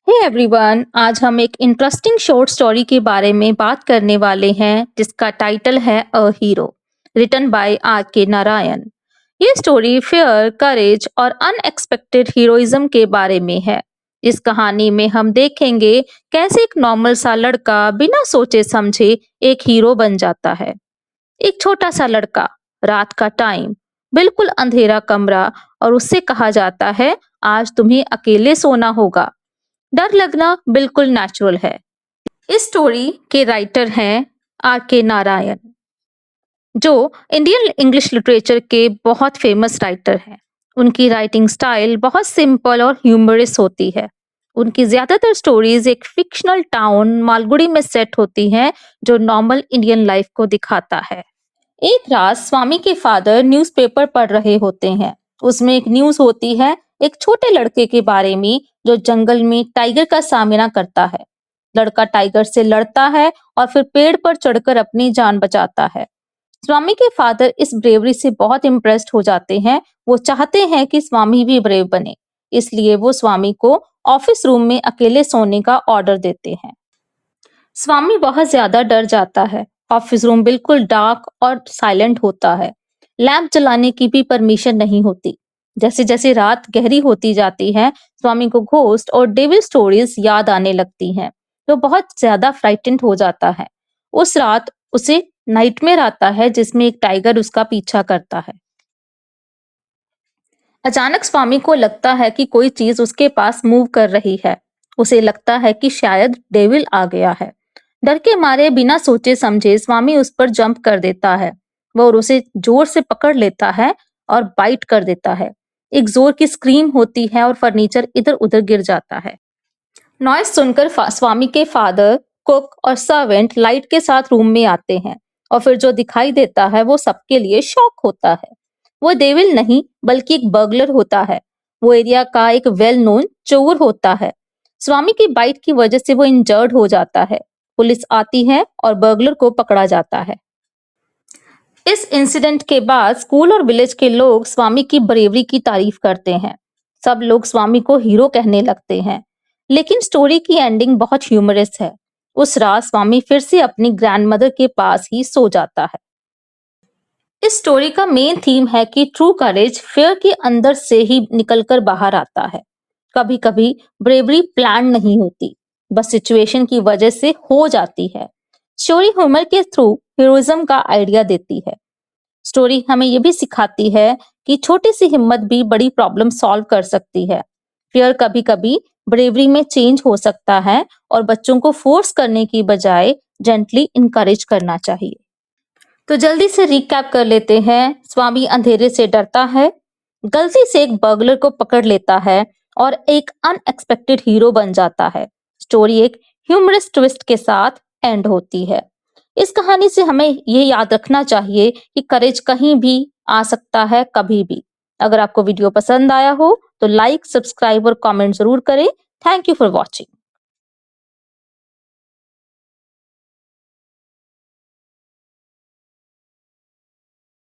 Hey everyone, आज हम एक इंटरेस्टिंग शॉर्ट स्टोरी के बारे में बात करने वाले हैं जिसका टाइटल है a hero, written by R K Narayan. ये स्टोरी फेयर, करेज और अनएक्सपेक्टेड हीरोइज्म के बारे में है। इस कहानी में हम देखेंगे कैसे एक नॉर्मल सा लड़का बिना सोचे समझे एक हीरो बन जाता है। एक छोटा सा लड़का, रात का टाइम, बिल्कुल अंधेरा कमरा, और उससे कहा जाता है आज तुम्हें अकेले सोना होगा। डर लगना बिल्कुल नेचुरल है। इस स्टोरी के राइटर हैं आर के नारायण, जो इंडियन इंग्लिश लिटरेचर के बहुत फेमस राइटर हैं। उनकी राइटिंग स्टाइल बहुत सिंपल और ह्यूमरस होती है। उनकी ज्यादातर स्टोरीज एक फिक्शनल टाउन मालगुड़ी में सेट होती हैं, जो नॉर्मल इंडियन लाइफ को दिखाता है। एक रात स्वामी के फादर न्यूज़पेपर पढ़ रहे होते हैं। उसमें एक न्यूज़ होती है एक छोटे लड़के के बारे में जो जंगल में टाइगर का सामना करता है। लड़का टाइगर से लड़ता है और फिर पेड़ पर चढ़कर अपनी जान बचाता है। स्वामी के फादर इस ब्रेवरी से बहुत इम्प्रेस्ड हो जाते हैं। वो चाहते हैं कि स्वामी भी ब्रेव बने, इसलिए वो स्वामी को ऑफिस रूम में अकेले सोने का ऑर्डर देते हैं। स्वामी बहुत ज्यादा डर जाता है। ऑफिस रूम बिल्कुल डार्क और साइलेंट होता है। लैंप जलाने की भी परमिशन नहीं होती। जैसे जैसे रात गहरी होती जाती है, स्वामी को घोस्ट और डेविल स्टोरीज याद आने लगती हैं। तो बहुत ज्यादा फ्राइटेंड हो जाता है। उस रात उसे नाइटमेयर आता है जिसमें एक टाइगर उसका पीछा करता है। अचानक स्वामी को लगता है कि कोई चीज उसके पास मूव कर रही है। उसे लगता है कि शायद डेविल आ गया है। डर के मारे बिना सोचे समझे स्वामी उस पर जंप कर देता है। वो उसे जोर से पकड़ लेता है और बाइट कर देता है। एक जोर की स्क्रीम होती है और फर्नीचर इधर उधर गिर जाता है। नॉइस सुनकर स्वामी के फादर, कुक और सर्वेंट लाइट के साथ रूम में आते हैं, और फिर जो दिखाई देता है वो सबके लिए शॉक होता है। वो डेविल नहीं बल्कि एक बर्गलर होता है। वो एरिया का एक वेल नोन चोर होता है। स्वामी की बाइट की वजह से वो इंजर्ड हो जाता है। पुलिस आती है और बर्गलर को पकड़ा जाता है। इस इंसिडेंट के बाद स्कूल और विलेज के लोग स्वामी की ब्रेवरी की तारीफ करते हैं। सब लोग स्वामी को हीरो कहने लगते हैं। लेकिन स्टोरी की एंडिंग बहुत ह्यूमरस है। उस रात स्वामी फिर से अपनी ग्रैंडमदर के पास ही सो जाता है। इस स्टोरी का मेन थीम है कि ट्रू करेज फियर के अंदर से ही निकलकर बाहर आता है। कभी कभी ब्रेवरी प्लान नहीं होती, बस सिचुएशन की वजह से हो जाती है। स्टोरी ह्यूमर के थ्रू हीरोइज्म का आइडिया देती है। स्टोरी हमें यह भी सिखाती है कि छोटी सी हिम्मत भी बड़ी प्रॉब्लम सॉल्व कर सकती है। फियर कभी कभी ब्रेवरी में चेंज हो सकता है, और बच्चों को फोर्स करने की बजाय जेंटली इनकरेज करना चाहिए। तो जल्दी से रिकैप कर लेते हैं। स्वामी अंधेरे से डरता है, गलती से एक बर्गलर को पकड़ लेता है और एक अनएक्सपेक्टेड हीरो बन जाता है। स्टोरी एक ह्यूमरस ट्विस्ट के साथ एंड होती है। इस कहानी से हमें ये याद रखना चाहिए कि करेज कहीं भी आ सकता है, कभी भी। अगर आपको वीडियो पसंद आया हो तो लाइक, सब्सक्राइब और कमेंट जरूर करें। Thank you for watching.